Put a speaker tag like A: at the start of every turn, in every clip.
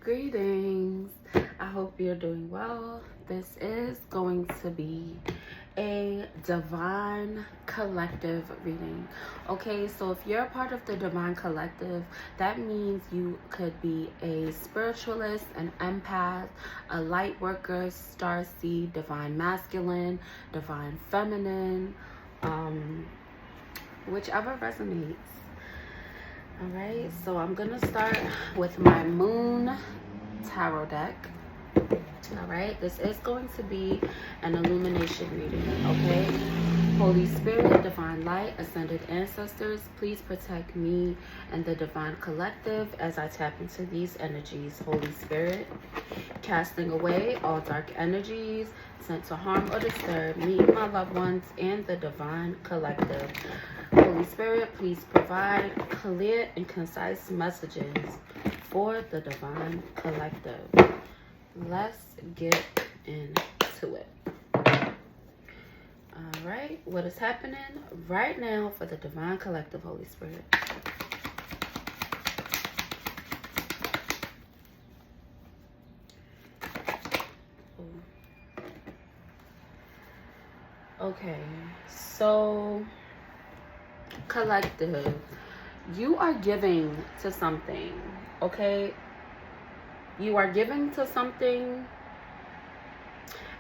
A: Greetings. I hope you're doing well. This is going to be a divine collective reading. Okay, so if you're a part of the divine collective, that means you could be a spiritualist, an empath, a light worker, star seed, divine masculine, divine feminine, whichever resonates. All right, so I'm gonna start with my moon tarot deck. All right, this is going to be an illumination reading. Okay, Holy Spirit, divine light, ascended ancestors, please protect me and the divine collective as I tap into these energies. Holy Spirit, casting away all dark energies sent to harm or disturb me, my loved ones, and the divine collective. Holy Spirit, please provide clear and concise messages for the divine collective. Let's get into it. All right, what is happening right now for the divine collective, Holy Spirit? Okay, so collective, you are giving to something, okay? You are giving to something,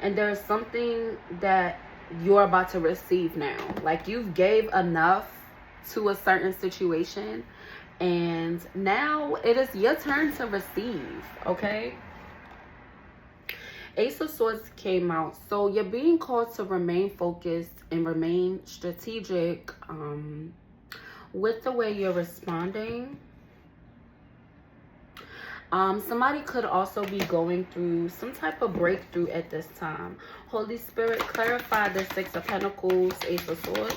A: and there's something that you're about to receive now. Like, you've gave enough to a certain situation, and now it is your turn to receive, okay? Ace of Swords came out. So you're being called to remain focused and remain strategic with the way you're responding. Somebody could also be going through some type of breakthrough at this time. Holy Spirit, clarify the Six of Pentacles, Ace of Swords.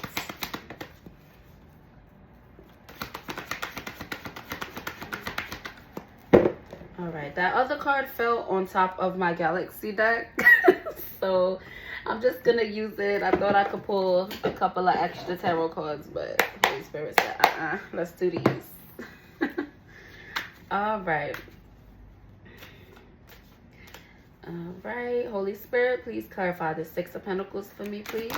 A: Alright, that other card fell on top of my Galaxy deck. So I'm just going to use it. I thought I could pull a couple of extra tarot cards, but Holy Spirit said, let's do these. Alright. Alright, Holy Spirit, please clarify the Six of Pentacles for me, please.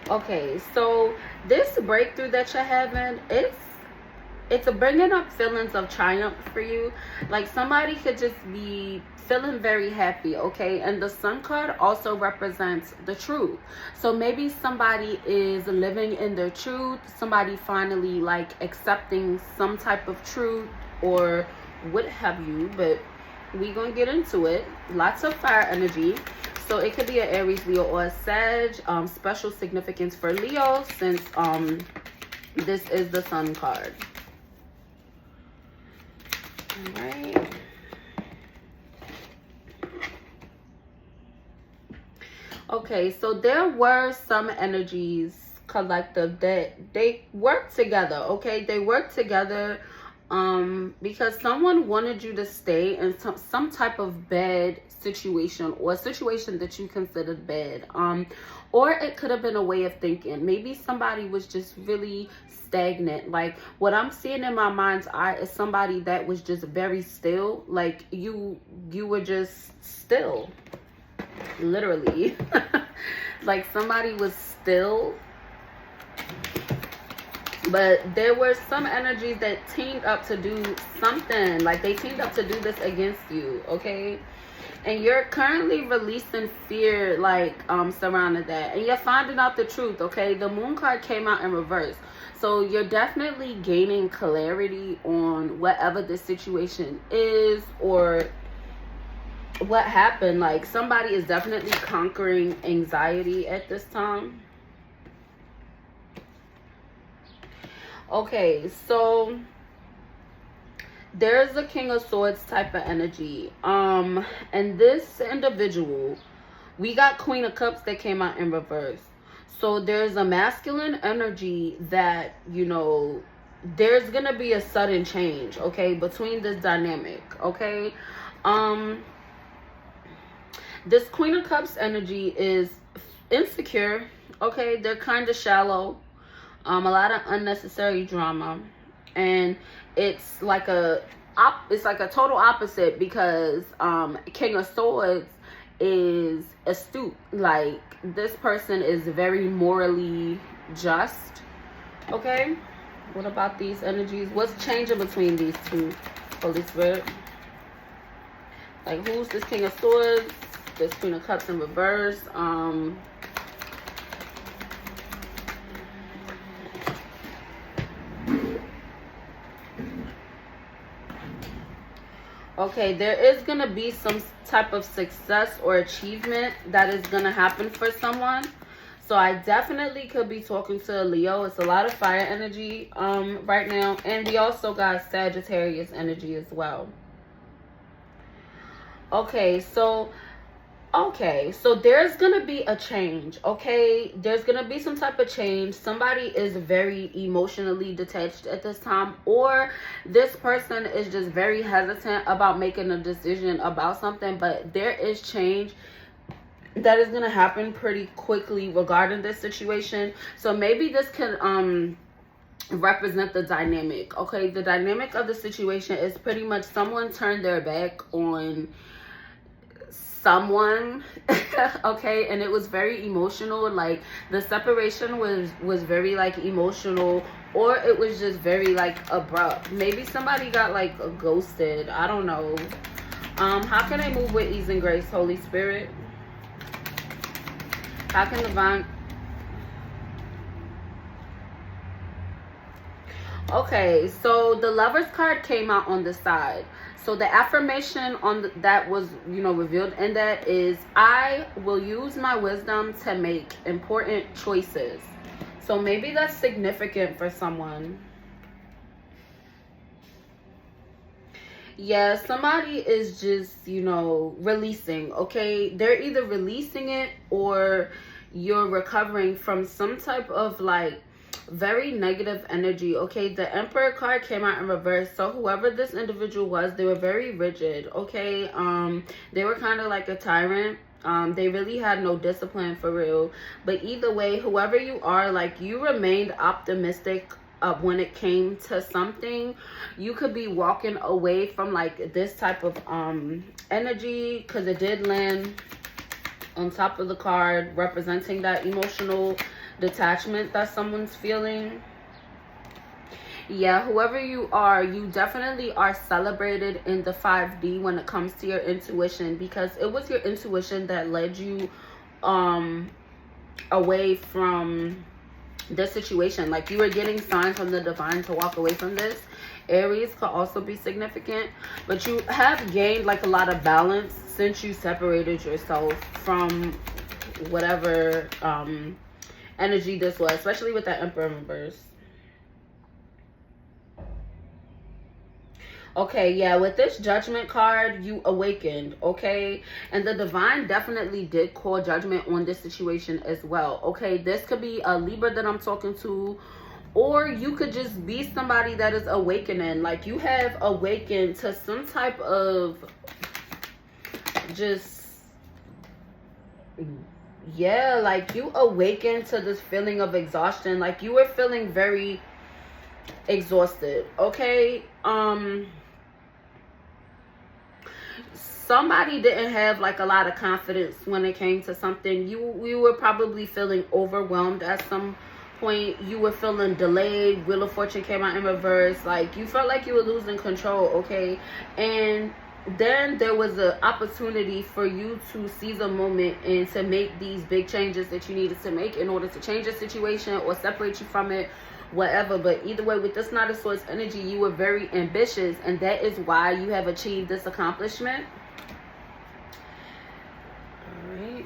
A: Okay, so this breakthrough that you're having, it's bringing up feelings of triumph for you. Like, somebody could just be feeling very happy, okay? And the Sun card also represents the truth. So maybe somebody is living in their truth. Somebody finally, like, accepting some type of truth or what have you. But we gonna get into it. Lots of fire energy. So it could be an Aries, Leo, or a Sag. Special significance for Leo, since this is the Sun card. All right. Okay, so there were some energies, collective, that they work together, okay? They work together because someone wanted you to stay in some type of bad situation, or a situation that you considered bad. Or it could have been a way of thinking. Maybe somebody was just really stagnant. Like, what I'm seeing in my mind's eye is somebody that was just very still. Like, you were just still, literally. Like, somebody was still, but there were some energies that teamed up to do something. Like, they teamed up to do this against you, okay? And you're currently releasing fear, like, surrounding that. And you're finding out the truth, okay? The Moon card came out in reverse. So you're definitely gaining clarity on whatever the situation is or what happened. Like, somebody is definitely conquering anxiety at this time. Okay, so there's a King of Swords type of energy. And this individual, we got Queen of Cups that came out in reverse. So there's a masculine energy that, you know, there's gonna be a sudden change, okay, between this dynamic, okay? This Queen of Cups energy is insecure, okay? They're kind of shallow. A lot of unnecessary drama. And it's like a total opposite, because King of Swords is astute. Like, this person is very morally just. Okay, what about these energies? What's changing between these two, Holy Spirit? Like, who's this King of Swords? This Queen of Cups in reverse. Okay, there is going to be some type of success or achievement that is going to happen for someone. So I definitely could be talking to a Leo. It's a lot of fire energy right now. And we also got Sagittarius energy as well. Okay, so there's gonna be a change. Okay, there's gonna be some type of change. Somebody is very emotionally detached at this time, or this person is just very hesitant about making a decision about something. But there is change that is gonna happen pretty quickly regarding this situation. So maybe this can represent the dynamic. Okay, the dynamic of the situation is pretty much someone turned their back on someone. Okay, and it was very emotional. Like, the separation was very like emotional, or it was just very like abrupt. Maybe somebody got like ghosted. I don't know. How can I move with ease and grace, Holy Spirit? How can divine... Okay, so the Lovers card came out on the side. So the affirmation on that was, revealed in that is, I will use my wisdom to make important choices. So maybe that's significant for someone. Yeah, somebody is just, releasing. Okay, they're either releasing it, or you're recovering from some type of like very negative energy. Okay, the Emperor card came out in reverse. So whoever this individual was, they were very rigid. Okay, they were kind of like a tyrant. They really had no discipline for real. But either way, whoever you are, like, you remained optimistic when it came to something. You could be walking away from like this type of energy, because it did land on top of the card representing that emotional detachment that someone's feeling. Yeah, whoever you are, you definitely are celebrated in the 5D when it comes to your intuition, because it was your intuition that led you away from this situation. Like, you were getting signs from the divine to walk away from this. Aries could also be significant, but you have gained like a lot of balance since you separated yourself from whatever energy this was, especially with that Emperor reverse. Okay, yeah, with this Judgment card, you awakened. Okay, and the divine definitely did call judgment on this situation as well. Okay, this could be a Libra that I'm talking to, or you could just be somebody that is awakening. Like, you have awakened to some type of just, yeah, like, you awakened to this feeling of exhaustion. Like, you were feeling very exhausted. Okay, somebody didn't have like a lot of confidence when it came to something. You were probably feeling overwhelmed at some point. You were feeling delayed. Wheel of Fortune came out in reverse. Like, you felt like you were losing control. Okay, and then there was an opportunity for you to seize a moment and to make these big changes that you needed to make in order to change the situation or separate you from it, whatever. But either way, with this Knight of Swords energy, you were very ambitious, and that is why you have achieved this accomplishment. All right.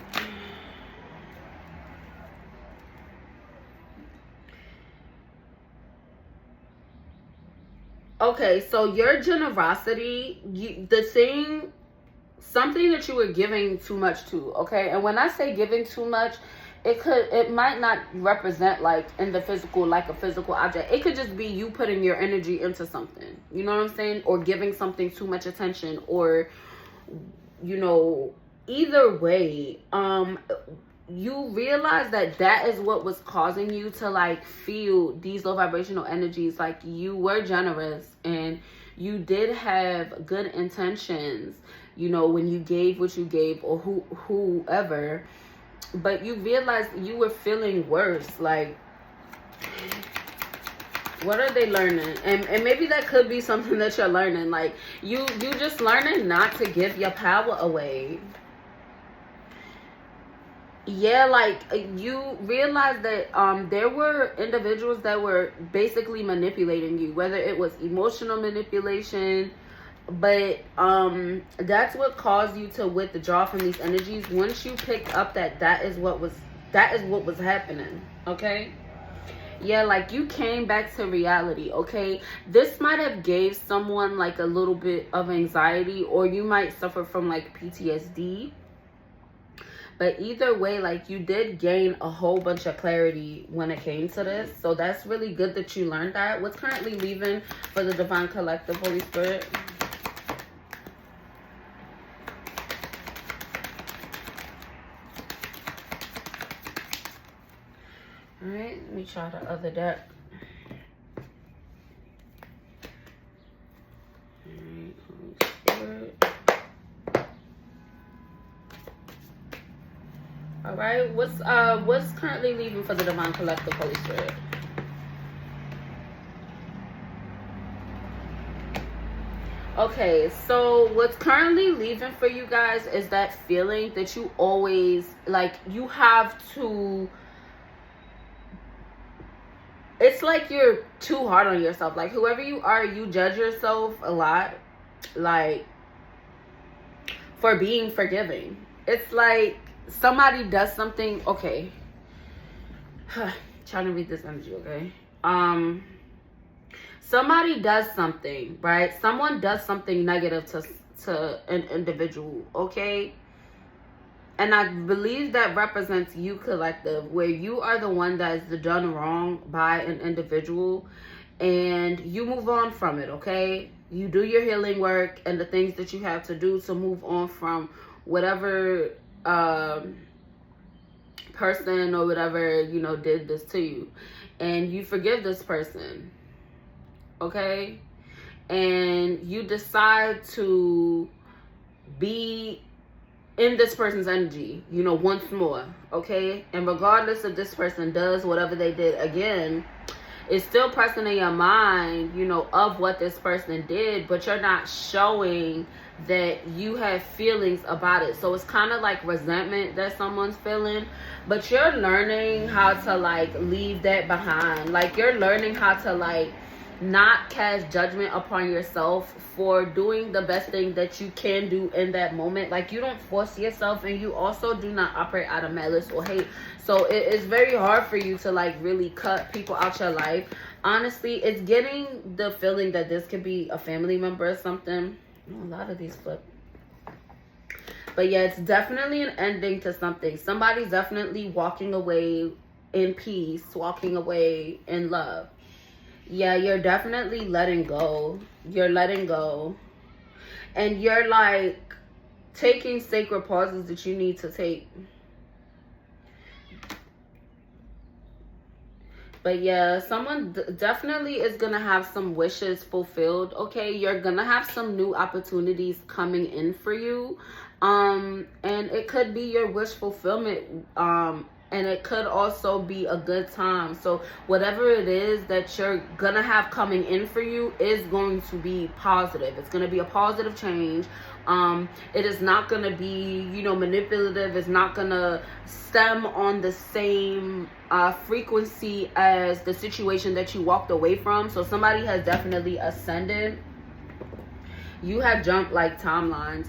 A: Okay, so your generosity, something that you were giving too much to. Okay, and when I say giving too much, it might not represent like in the physical, like a physical object. It could just be you putting your energy into something, you know what I'm saying, or giving something too much attention, or either way, you realize that that is what was causing you to like feel these low vibrational energies. Like, you were generous and you did have good intentions, you know, when you gave what you gave, or whoever, but you realized you were feeling worse. Like, what are they learning? And maybe that could be something that you're learning. Like, you just learning not to give your power away. Yeah, like, you realize that there were individuals that were basically manipulating you, whether it was emotional manipulation, but that's what caused you to withdraw from these energies. Once you picked up that is what was happening. Okay. Yeah, like, you came back to reality. Okay, this might have gave someone like a little bit of anxiety, or you might suffer from like PTSD. But either way, like, you did gain a whole bunch of clarity when it came to this. So that's really good that you learned that. What's currently leaving for the Divine Collective, Holy Spirit? All right, let me try the other deck. All right, Holy Spirit. All right, what's currently leaving for the Divine Collective, Holy Spirit? Okay, so what's currently leaving for you guys is that feeling that you always, like, you have to, it's like you're too hard on yourself. Like, whoever you are, you judge yourself a lot, like, for being forgiving. It's like somebody does something, okay. Trying to read this energy, okay? Somebody does something, right? Someone does something negative to an individual, okay? And I believe that represents you, collective, where you are the one that is done wrong by an individual, and you move on from it, okay? You do your healing work and the things that you have to do to move on from whatever person or whatever, you know, did this to you, and you forgive this person, okay? And you decide to be in this person's energy, you know, once more, okay? And regardless if this person does whatever they did again, it's still pressing in your mind, you know, of what this person did, but you're not showing that you have feelings about it. So it's kind of like resentment that someone's feeling, but you're learning how to like leave that behind. Like, you're learning how to like not cast judgment upon yourself for doing the best thing that you can do in that moment. Like, you don't force yourself, and you also do not operate out of malice or hate. So it is very hard for you to like really cut people out your life. Honestly, it's getting the feeling that this could be a family member or something. A lot of these flip. But yeah, it's definitely an ending to something. Somebody's definitely walking away in peace, walking away in love. Yeah, you're definitely letting go. You're letting go. And you're like taking sacred pauses that you need to take. But yeah, someone definitely is going to have some wishes fulfilled, okay? You're going to have some new opportunities coming in for you. And it could be your wish fulfillment. And it could also be a good time. So whatever it is that you're going to have coming in for you is going to be positive. It's going to be a positive change. It is not going to be, you know, manipulative. It's not going to stem on the same frequency as the situation that you walked away from. So somebody has definitely ascended. You have jumped like timelines.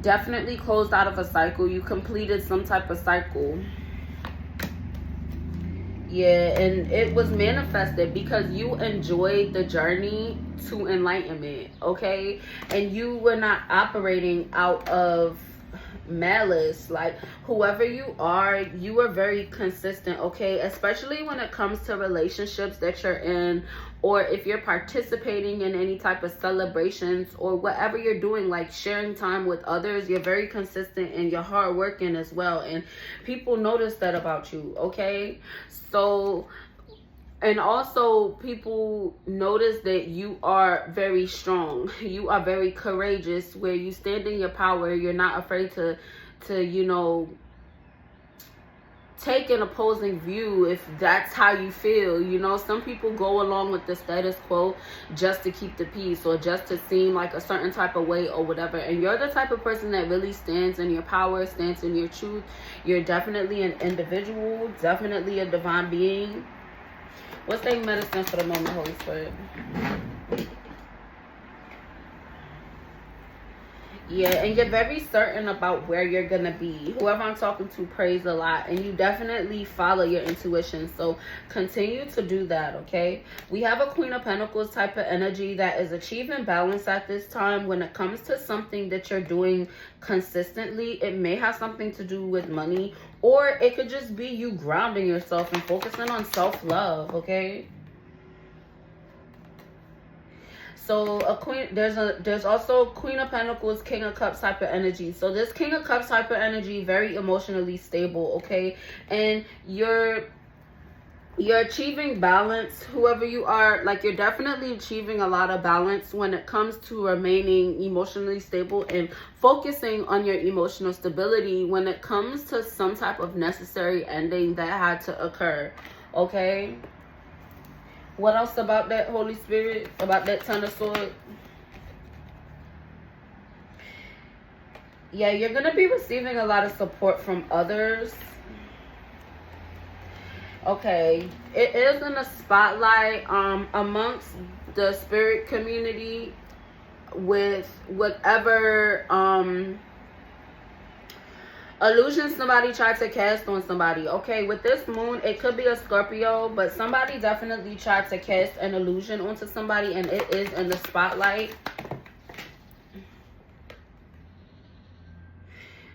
A: Definitely closed out of a cycle. You completed some type of cycle. Yeah, and it was manifested because you enjoyed the journey to enlightenment, okay? And you were not operating out of malice. Like, whoever you are very consistent, okay? Especially when it comes to relationships that you're in, or if you're participating in any type of celebrations or whatever you're doing, like sharing time with others. You're very consistent and you're hardworking as well, and people notice that about you, okay? So, and also people notice that you are very strong, you are very courageous, where you stand in your power. You're not afraid to take an opposing view if that's how you feel. Some people go along with the status quo just to keep the peace, or just to seem like a certain type of way or whatever. And you're the type of person that really stands in your power, stands in your truth. You're definitely an individual, definitely a divine being. What's the medicine for the moment, Holy Spirit? Yeah, and you're very certain about where you're gonna be. Whoever I'm talking to prays a lot, and you definitely follow your intuition. So continue to do that, okay? We have a Queen of Pentacles type of energy that is achieving balance at this time. When it comes to something that you're doing consistently, it may have something to do with money, or it could just be you grounding yourself and focusing on self-love, okay? So there's also Queen of Pentacles, King of Cups type of energy. So this King of Cups type of energy, very emotionally stable, okay? And you're achieving balance, whoever you are. Like, you're definitely achieving a lot of balance when it comes to remaining emotionally stable and focusing on your emotional stability when it comes to some type of necessary ending that had to occur, okay? What else about that, Holy Spirit? About that Ten of Swords? Yeah, you're going to be receiving a lot of support from others. Okay. It is in the spotlight amongst the spirit community with whatever illusion somebody tried to cast on somebody, okay? With this moon, it could be a Scorpio, but somebody definitely tried to cast an illusion onto somebody, and it is in the spotlight.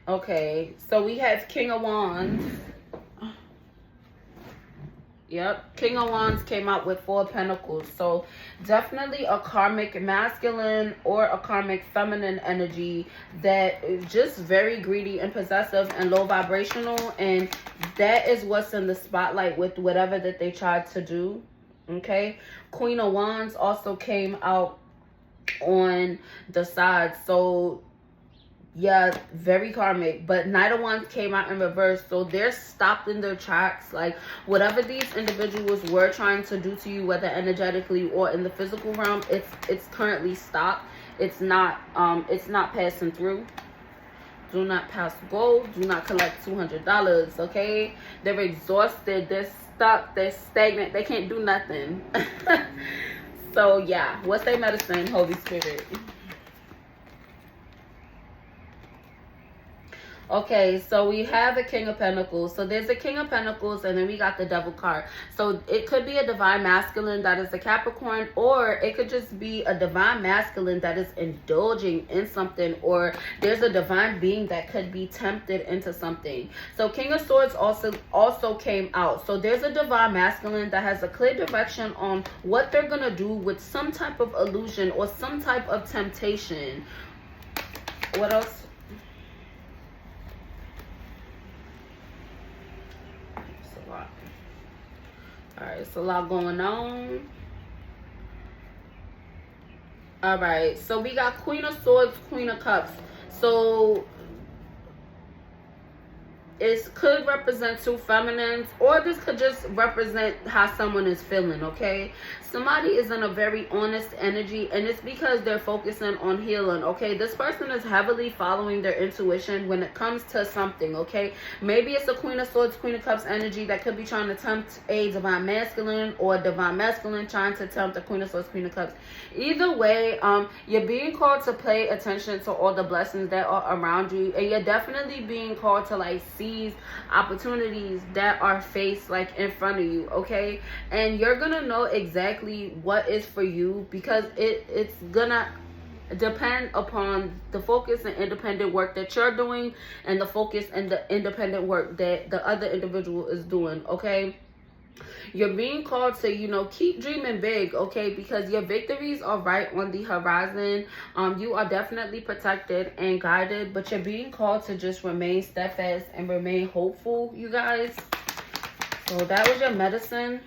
A: Okay, so we have King of Wands. Yep, King of Wands came out with 4 Pentacles. So definitely a karmic masculine or a karmic feminine energy that is just very greedy and possessive and low vibrational. And that is what's in the spotlight with whatever that they tried to do. Okay. Queen of Wands also came out on the side. So yeah, very karmic. But Knight of Wands came out in reverse, so they're stopped in their tracks. Like, whatever these individuals were trying to do to you, whether energetically or in the physical realm, it's currently stopped. It's not passing through. Do not pass go. Do not collect $200, okay? They're exhausted, they're stuck, they're stagnant, they can't do nothing. So yeah, what's their medicine, Holy Spirit? Okay, so we have a King of Pentacles. So there's a King of Pentacles, and then we got the Devil card. So it could be a divine masculine that is a Capricorn, or it could just be a divine masculine that is indulging in something, or there's a divine being that could be tempted into something. So King of Swords also came out. So there's a divine masculine that has a clear direction on what they're going to do with some type of illusion or some type of temptation. What else? Alright, it's a lot going on. Alright, so we got Queen of Swords, Queen of Cups. So it could represent 2 feminines, or this could just represent how someone is feeling, okay? Somebody is in a very honest energy, and it's because they're focusing on healing, okay? This person is heavily following their intuition when it comes to something, okay? Maybe it's a Queen of Swords, Queen of Cups energy that could be trying to tempt a divine masculine, or a divine masculine trying to tempt a Queen of Swords, Queen of Cups. Either way, you're being called to pay attention to all the blessings that are around you, and you're definitely being called to, like, seize opportunities that are faced, like, in front of you, okay? And you're gonna know exactly what is for you, because it's gonna depend upon the focus and independent work that you're doing, and the focus and the independent work that the other individual is doing, okay? You're being called to, you know, keep dreaming big, okay? Because your victories are right on the horizon. You are definitely protected and guided, but you're being called to just remain steadfast and remain hopeful, you guys. So that was your medicine.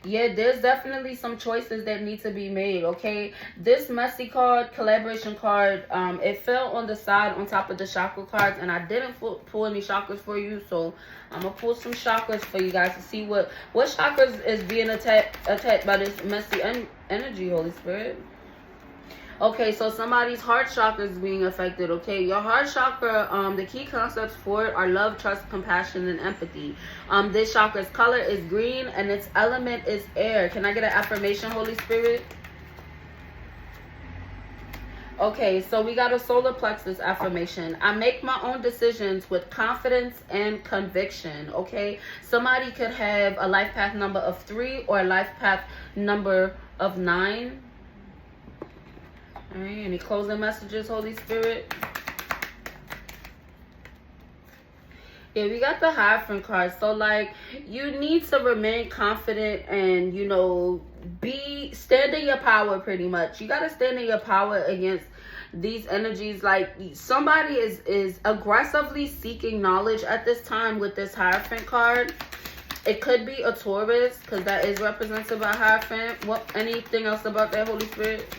A: Yeah, there's definitely some choices that need to be made, okay? This messy card, collaboration card, it fell on the side on top of the chakra cards, and I didn't pull any chakras for you, so I'm going to pull some chakras for you guys to see what chakras is being attacked by this messy energy, Holy Spirit. Okay, so somebody's heart chakra is being affected, okay? Your heart chakra, the key concepts for it are love, trust, compassion, and empathy. This chakra's color is green, and its element is air. Can I get an affirmation, Holy Spirit? Okay, so we got a solar plexus affirmation. I make my own decisions with confidence and conviction, okay? Somebody could have a life path number of 3 or a life path number of 9. All right, any closing messages, Holy Spirit? Yeah, we got the Hierophant card. So, like, you need to remain confident and, you know, stand in your power pretty much. You got to stand in your power against these energies. Like, somebody is aggressively seeking knowledge at this time with this Hierophant card. It could be a Taurus, because that is represented by Hierophant. Anything else about that, Holy Spirit?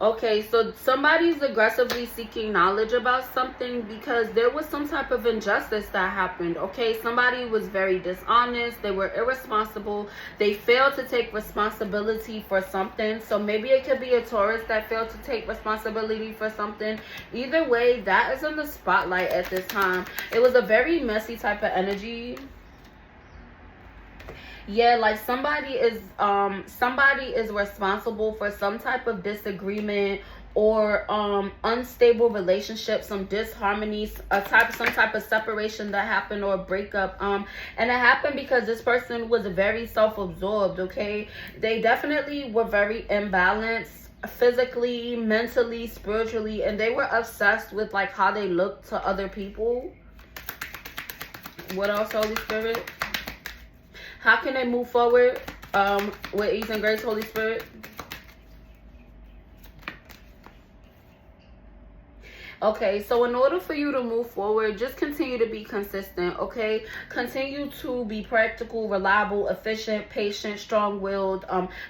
A: Okay, so somebody's aggressively seeking knowledge about something because there was some type of injustice that happened, okay? Somebody was very dishonest. They were irresponsible. They failed to take responsibility for something. So maybe it could be a Taurus that failed to take responsibility for something. Either way, that is in the spotlight at this time. It was a very messy type of energy. Yeah, like somebody is responsible for some type of disagreement or unstable relationship, some disharmonies, some type of separation that happened or breakup. And it happened because this person was very self-absorbed, okay? They definitely were very imbalanced physically, mentally, spiritually, and they were obsessed with like how they looked to other people. What else, Holy Spirit? How can they move forward with ease and grace, Holy Spirit? Okay, so in order for you to move forward, just continue to be consistent, okay? Continue to be practical, reliable, efficient, patient, strong-willed.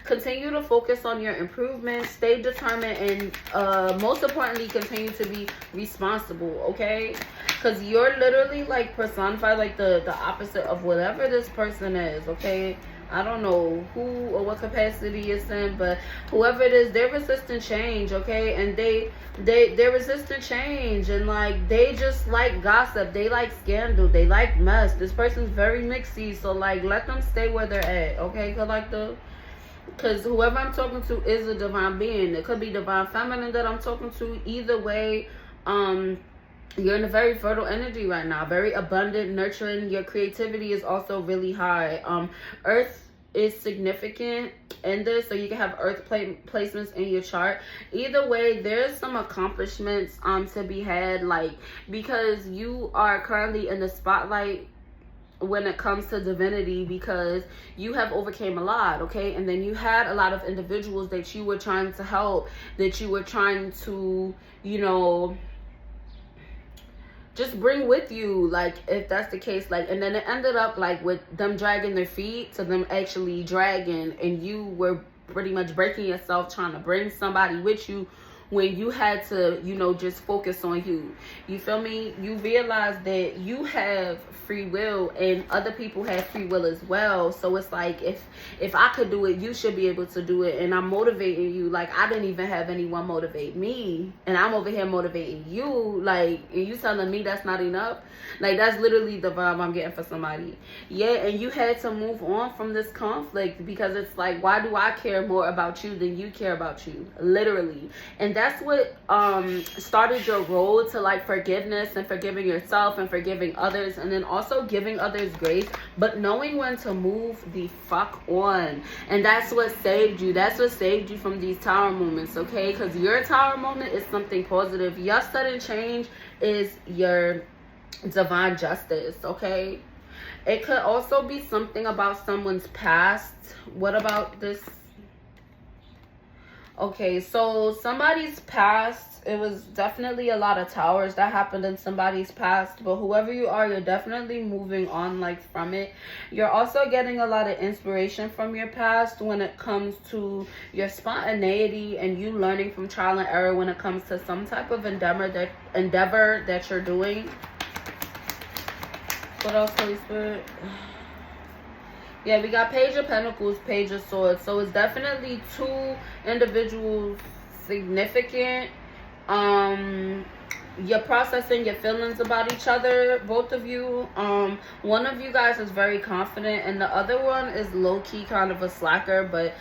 A: Continue to focus on your improvements. Stay determined, and most importantly, continue to be responsible, okay? Because you're literally like personified, like the opposite of whatever this person is, okay? I don't know who or what capacity it's in, but whoever it is, they're resisting change, okay? And they're resisting change, and like they just like gossip, they like scandal, they like mess. This person's very mixy, so like let them stay where they're at, okay? Because whoever I'm talking to is a divine being. It could be divine feminine that I'm talking to. Either way, you're in a very fertile energy right now, very abundant, nurturing. Your creativity is also really high. Earth is significant in this, so you can have earth placements in your chart. Either way, there's some accomplishments to be had, like, because you are currently in the spotlight when it comes to divinity, because you have overcame a lot, okay? And then you had a lot of individuals that you were trying to help, that you were trying to, you know, just bring with you, like, if that's the case, like, and then it ended up like with them dragging their feet to them actually dragging, and you were pretty much breaking yourself trying to bring somebody with you when you had to, you know, just focus on you. You feel me? You realize that you have free will and other people have free will as well. So it's like, if I could do it, you should be able to do it. And I'm motivating you. Like, I didn't even have anyone motivate me, and I'm over here motivating you. Like, and you telling me that's not enough? Like, that's literally the vibe I'm getting for somebody. Yeah, and you had to move on from this conflict, because it's like, why do I care more about you than you care about you? Literally. And that's what started your road to like forgiveness and forgiving yourself and forgiving others, and then also giving others grace, but knowing when to move the fuck on. And that's what saved you. That's what saved you from these tower moments, okay? Because your tower moment is something positive. Your sudden change is your divine justice, okay? It could also be something about someone's past. What about this? Okay, so somebody's past, it was definitely a lot of towers that happened in somebody's past, but whoever you are, you're definitely moving on like from it. You're also getting a lot of inspiration from your past when it comes to your spontaneity and you learning from trial and error when it comes to some type of endeavor that you're doing. What else, Holy Spirit? Yeah, we got Page of Pentacles, Page of Swords. So it's definitely two individuals significant. You're processing your feelings about each other, both of you. One of you guys is very confident and the other one is low-key kind of a slacker, but